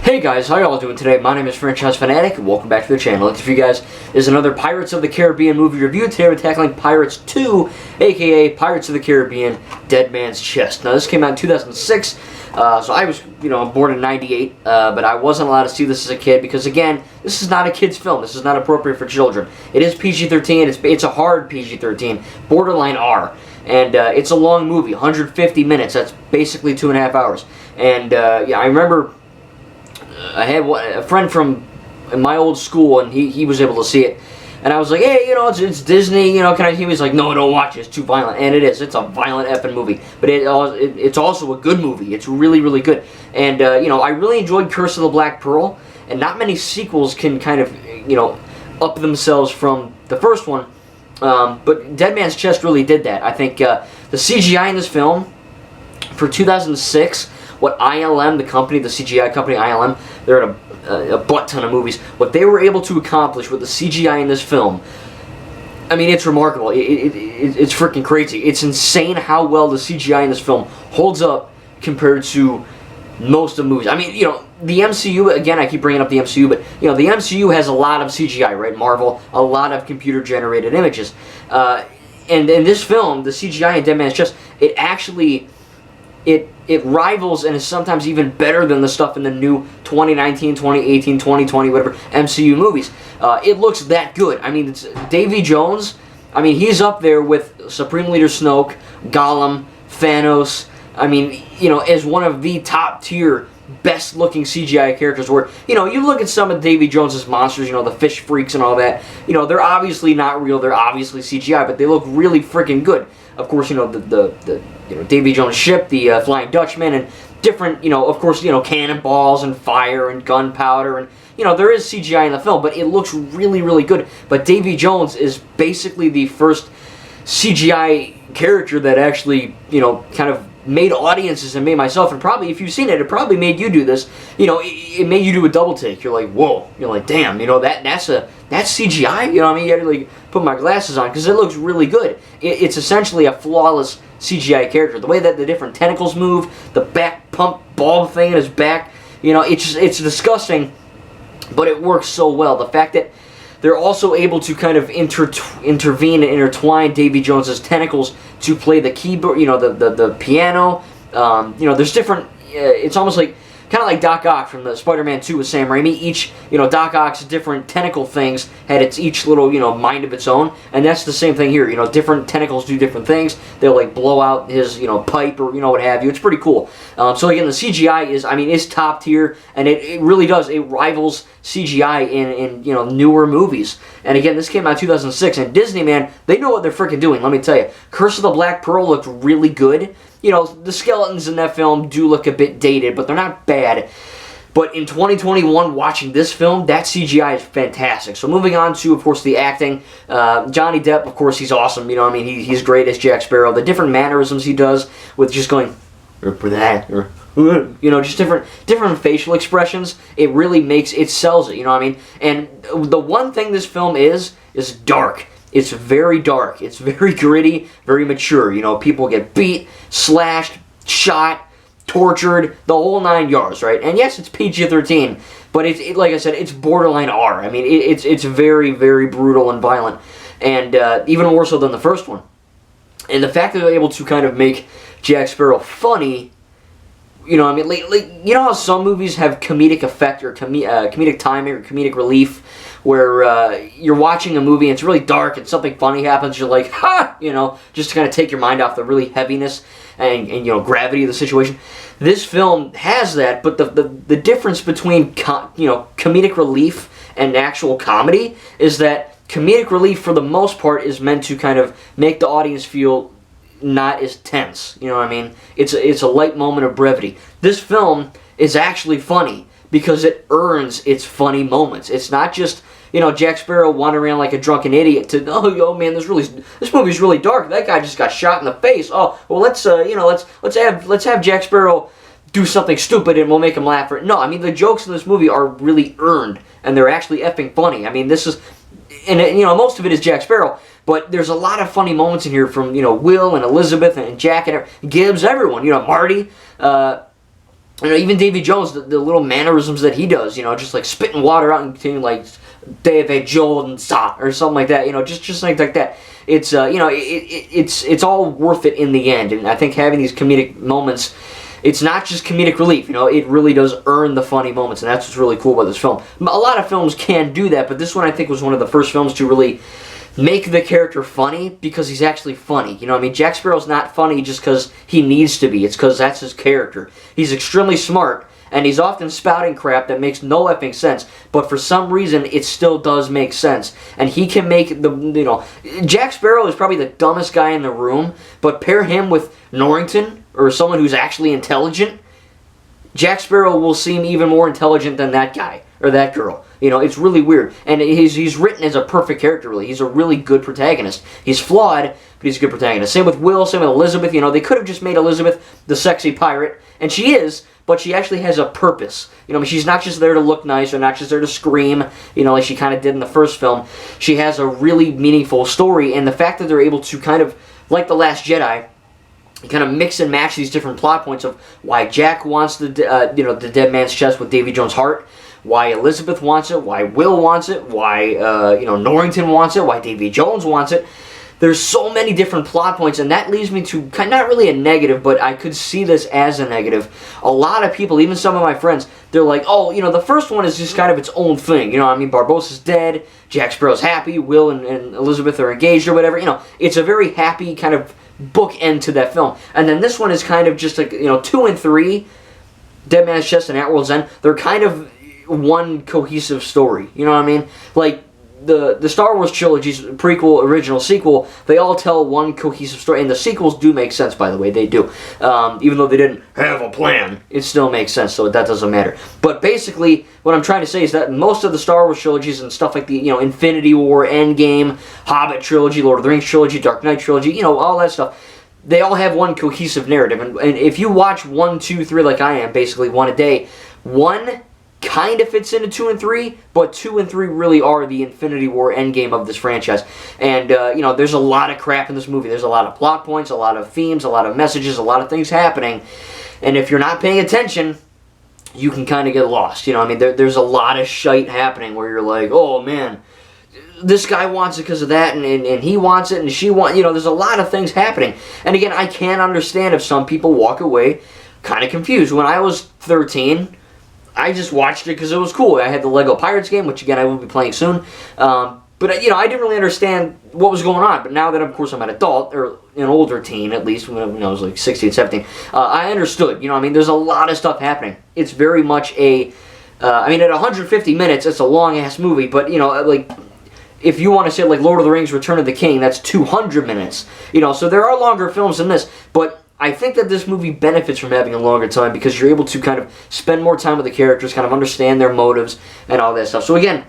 Hey guys, how y'all doing today? My name is Franchise Fanatic, and welcome back to the channel. Next for you guys is another Pirates of the Caribbean movie review. Today we're tackling Pirates 2, aka Pirates of the Caribbean, Dead Man's Chest. Now this came out in 2006, so I was, born in 98, but I wasn't allowed to see this as a kid because, again, this is not a kid's film. This is not appropriate for children. It is PG-13. It's a hard PG-13, borderline R. And it's a long movie, 150 minutes. That's basically 2.5 hours. And yeah, I remember I had a friend from my old school, and he was able to see it. And I was like, hey, it's Disney, can I? He was like, no, don't watch it. It's too violent. And it is. It's a violent effing movie. But it's also a good movie. It's really, really good. And, I really enjoyed Curse of the Black Pearl. And not many sequels can kind of, up themselves from the first one. But Dead Man's Chest really did that. I think the CGI in this film for 2006, what ILM, the company, the CGI company ILM, they're in a butt ton of movies. What they were able to accomplish with the CGI in this film, I mean, it's remarkable. It's freaking crazy. It's insane how well the CGI in this film holds up compared to most of the movies. I mean, the MCU, again, I keep bringing up the MCU, but, the MCU has a lot of CGI, right? Marvel, a lot of computer-generated images. And in this film, the CGI in Dead Man's Chest, it actually, it rivals and is sometimes even better than the stuff in the new 2019, 2018, 2020, whatever, MCU movies. It looks that good. I mean, it's Davy Jones, I mean, he's up there with Supreme Leader Snoke, Gollum, Thanos, I mean, as one of the top tier, best looking CGI characters where, you look at some of Davy Jones's monsters, the fish freaks and all that, they're obviously not real, they're obviously CGI, but they look really freaking good. Of course, the Davy Jones ship, the Flying Dutchman, and different, of course, cannonballs and fire and gunpowder, and, there is CGI in the film, but it looks really, really good. But Davy Jones is basically the first CGI character that actually, kind of made audiences and made myself, and probably, if you've seen it, it probably made you do this, it made you do a double take. You're like, whoa, you're like, damn, that's CGI, you had to, like, put my glasses on, because it looks really good. It's essentially a flawless CGI character. The way that the different tentacles move, the back pump bulb thing in his back, it's disgusting, but it works so well. The fact that they're also able to kind of intervene and intertwine Davy Jones's tentacles to play the keyboard, the piano. There's different. It's almost like kind of like Doc Ock from the Spider-Man 2 with Sam Raimi. Each, Doc Ock's different tentacle things had each little, mind of its own, and that's the same thing here. Different tentacles do different things. They'll like blow out his, pipe or what have you. It's pretty cool. So again, the CGI is, it's top tier, and it really does. It rivals CGI in newer movies. And again, this came out in 2006, and Disney, man, they know what they're freaking doing. Let me tell you, Curse of the Black Pearl looked really good. The skeletons in that film do look a bit dated, but they're not bad. But in 2021, watching this film, that CGI is fantastic. So moving on to, of course, the acting. Johnny Depp, of course, he's awesome. He's great as Jack Sparrow. The different mannerisms he does with just going, for that, or, just different facial expressions. It really it sells it, And the one thing this film is dark. It's very dark. It's very gritty, very mature. People get beat, slashed, shot, tortured, the whole 9 yards, right? And yes, it's PG-13, but like I said, it's borderline R. It's very, very brutal and violent, and even more so than the first one. And the fact that they're able to kind of make Jack Sparrow funny, how some movies have comedic effect or comedic timing or comedic relief, where you're watching a movie and it's really dark and something funny happens, you're like, ha! Just to kind of take your mind off the really heaviness and gravity of the situation. This film has that, but the difference between comedic relief and actual comedy is that comedic relief, for the most part, is meant to kind of make the audience feel not as tense. It's a light moment of brevity. This film is actually funny because it earns its funny moments. It's not just Jack Sparrow wandering around like a drunken idiot to, oh man, this movie's really dark. That guy just got shot in the face. Oh well, let's have Jack Sparrow do something stupid and we'll make him laugh. No, the jokes in this movie are really earned and they're actually effing funny. This is, and most of it is Jack Sparrow. But there's a lot of funny moments in here from, Will and Elizabeth and Jack and Gibbs, everyone, Marty. You know, even Davy Jones, the little mannerisms that he does, you know, just like spitting water out and continuing like Davy Jones or something like that, you know, just like that. It's you know, it's all worth it in the end, and I think having these comedic moments, it's not just comedic relief, you know, it really does earn the funny moments, and that's what's really cool about this film. A lot of films can do that, but this one I think was one of the first films to really make the character funny because he's actually funny. You know what I mean? Jack Sparrow's not funny just because he needs to be. It's because that's his character. He's extremely smart, and he's often spouting crap that makes no effing sense, but for some reason it still does make sense. And he can make the, you know, Jack Sparrow is probably the dumbest guy in the room, but pair him with Norrington or someone who's actually intelligent, Jack Sparrow will seem even more intelligent than that guy or that girl. You know, it's really weird. And he's written as a perfect character, really. He's a really good protagonist. He's flawed, but he's a good protagonist. Same with Will, same with Elizabeth. You know, they could have just made Elizabeth the sexy pirate, and she is, but she actually has a purpose. You know, I mean, she's not just there to look nice or not just there to scream, you know, like she kind of did in the first film. She has a really meaningful story, and the fact that they're able to kind of, like The Last Jedi, kind of mix and match these different plot points of why Jack wants the you know, the dead man's chest with Davy Jones' heart, why Elizabeth wants it, why Will wants it, why you know, Norrington wants it, why Davy Jones wants it. There's so many different plot points, and that leads me to not really a negative, but I could see this as a negative. A lot of people, even some of my friends, they're like, oh, you know, the first one is just kind of its own thing. You know, I mean, Barbossa's dead, Jack Sparrow's happy, Will and Elizabeth are engaged or whatever. You know, it's a very happy kind of bookend to that film. And then this one is kind of just like, you know, 2 and 3, Dead Man's Chest and At World's End, they're kind of one cohesive story. You know what I mean? Like, the Star Wars trilogies, prequel, original, sequel, they all tell one cohesive story, and the sequels do make sense, by the way, they do. Even though they didn't have a plan, it still makes sense, so that doesn't matter. But basically, what I'm trying to say is that most of the Star Wars trilogies and stuff like the, you know, Infinity War, Endgame, Hobbit trilogy, Lord of the Rings trilogy, Dark Knight trilogy, you know, all that stuff, they all have one cohesive narrative, and if you watch 1, 2, 3 like I am, basically one a day, 1 kind of fits into 2 and 3, but 2 and 3 really are the Infinity War Endgame of this franchise. And, you know, there's a lot of crap in this movie. There's a lot of plot points, a lot of themes, a lot of messages, a lot of things happening. And if you're not paying attention, you can kind of get lost. You know, I mean, there's a lot of shite happening where you're like, oh, man, this guy wants it because of that, and he wants it, and she wants, you know, there's a lot of things happening. And again, I can understand if some people walk away kind of confused. When I was 13, I just watched it because it was cool. I had the Lego Pirates game, which again I will be playing soon. But you know, I didn't really understand what was going on. But now that, of course, I'm an adult, or an older teen at least, when I was like 16, 17, I understood. You know, I mean, there's a lot of stuff happening. It's very much a, I mean, at 150 minutes, it's a long-ass movie. But, you know, like, if you want to say, like, Lord of the Rings, Return of the King, that's 200 minutes. You know, so there are longer films than this. But I think that this movie benefits from having a longer time because you're able to kind of spend more time with the characters, kind of understand their motives and all that stuff. So again,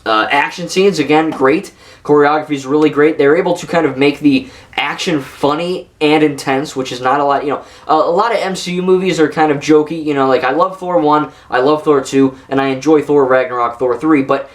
action scenes, again, great. Choreography is really great. They're able to kind of make the action funny and intense, which is not a lot. You know, a lot of MCU movies are kind of jokey. You know, like I love Thor 1, I love Thor 2, and I enjoy Thor Ragnarok, Thor 3, but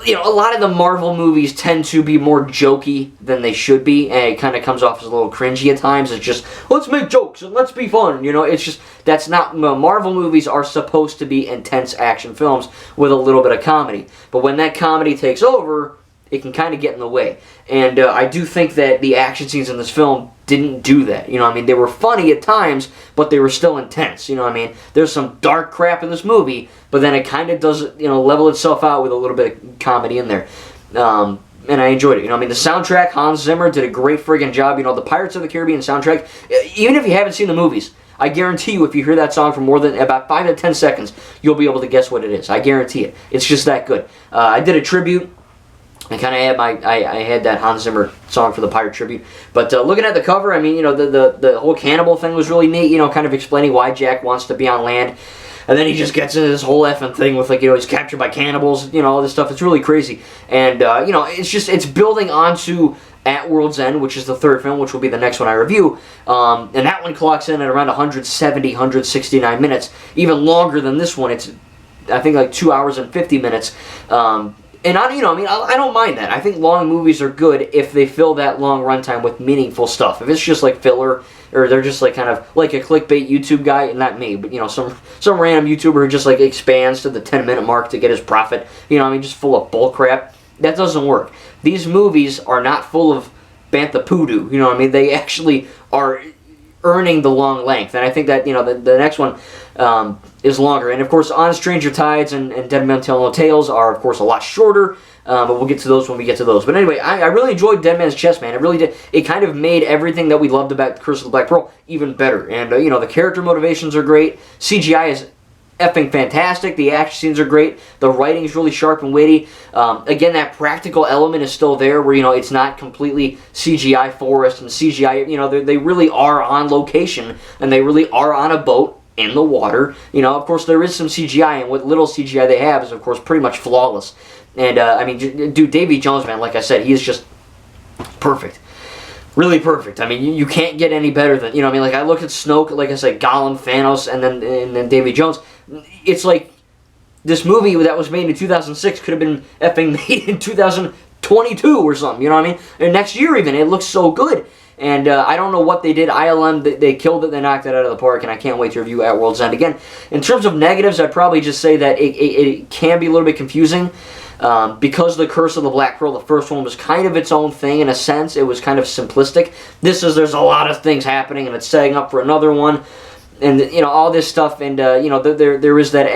you know, a lot of the Marvel movies tend to be more jokey than they should be, and it kind of comes off as a little cringy at times. It's just, let's make jokes and let's be fun, you know, it's just, that's not, Marvel movies are supposed to be intense action films with a little bit of comedy, but when that comedy takes over, it can kind of get in the way, and I do think that the action scenes in this film didn't do that, you know what I mean, they were funny at times, but they were still intense, you know what I mean, there's some dark crap in this movie, but then it kind of does, you know, level itself out with a little bit of comedy in there, and I enjoyed it, you know what I mean, the soundtrack, Hans Zimmer did a great friggin' job, you know, the Pirates of the Caribbean soundtrack, even if you haven't seen the movies, I guarantee you if you hear that song for more than about 5 to 10 seconds, you'll be able to guess what it is, I guarantee it, it's just that good. I did a tribute. I kind of had I had that Hans Zimmer song for the Pirate Tribute. But looking at the cover, I mean, you know, the whole cannibal thing was really neat, you know, kind of explaining why Jack wants to be on land. And then he just gets into this whole effing thing with, like, you know, he's captured by cannibals, you know, all this stuff. It's really crazy. And, you know, it's building onto At World's End, which is the third film, which will be the next one I review. And that one clocks in at around 170, 169 minutes. Even longer than this one. It's, I think, like 2 hours and 50 minutes. And I don't mind that. I think long movies are good if they fill that long runtime with meaningful stuff. If it's just like filler, or they're just like kind of like a clickbait YouTube guy, not me, but some random YouTuber who just like expands to the 10-minute mark to get his profit. Just full of bull crap. That doesn't work. These movies are not full of bantha poodoo. They actually are earning the long length, and I think that the next one is longer. And of course, On Stranger Tides and Dead Men Tell No Tales are of course a lot shorter, but we'll get to those when we get to those. But anyway, I really enjoyed Dead Man's Chest, man. It really did. It kind of made everything that we loved about Curse of the Black Pearl even better. And the character motivations are great. CGI is effing fantastic. The action scenes are great. The writing is really sharp and witty. Again, that practical element is still there, where it's not completely CGI forest and CGI. They really are on location, and they really are on a boat in the water. Of course, there is some CGI, and what little CGI they have is, of course, pretty much flawless. And dude, Davy Jones, man, like I said, he is just perfect. Really perfect. You can't get any better than, like I look at Snoke, like I said, Gollum, Thanos, and then Davy Jones. It's like this movie that was made in 2006 could have been effing made in 2022 or something, And next year even. It looks so good. And I don't know what they did. ILM, they killed it, they knocked it out of the park, and I can't wait to review At World's End. Again, in terms of negatives, I'd probably just say that it can be a little bit confusing. Because the Curse of the Black Pearl, the first one, was kind of its own thing in a sense. It was kind of simplistic. There's a lot of things happening, and it's setting up for another one. And, all this stuff, and, there is that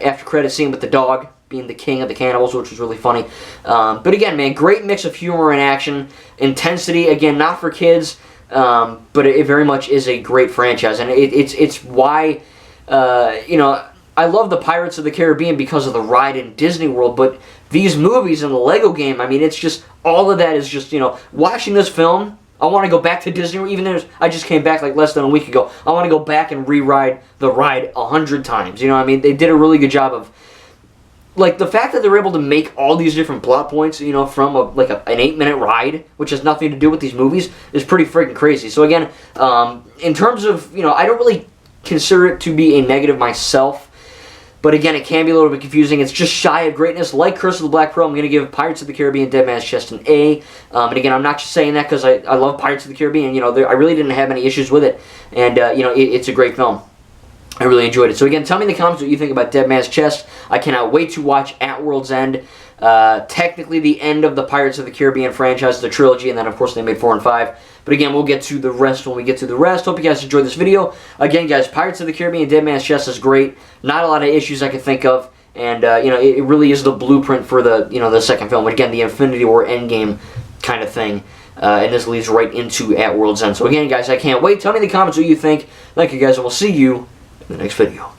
after credit scene with the dog being the king of the cannibals, which was really funny. But again, man, great mix of humor and action. Intensity, again, not for kids, but it very much is a great franchise. And it's why, I love the Pirates of the Caribbean because of the ride in Disney World, but these movies and the Lego game, it's just, all of that is just, watching this film, I want to go back to Disney World, even though I just came back like less than a week ago. I want to go back and re-ride the ride 100 times. They did a really good job of, like, the fact that they're able to make all these different plot points, from an 8-minute ride, which has nothing to do with these movies, is pretty freaking crazy. So again, in terms of, I don't really consider it to be a negative myself. But again, it can be a little bit confusing. It's just shy of greatness. Like Curse of the Black Pearl, I'm going to give Pirates of the Caribbean Dead Man's Chest an A. And again, I'm not just saying that because I love Pirates of the Caribbean. I really didn't have any issues with it. And, it's a great film. I really enjoyed it. So again, tell me in the comments what you think about Dead Man's Chest. I cannot wait to watch At World's End. Technically the end of the Pirates of the Caribbean franchise, the trilogy, and then of course they made 4 and 5. But again, we'll get to the rest when we get to the rest. Hope you guys enjoyed this video. Again, guys, Pirates of the Caribbean Dead Man's Chest is great. Not a lot of issues I can think of. And, it really is the blueprint for the second film. Again, the Infinity War Endgame kind of thing. And this leads right into At World's End. So again, guys, I can't wait. Tell me in the comments what you think. Thank you, guys, and we'll see you in the next video.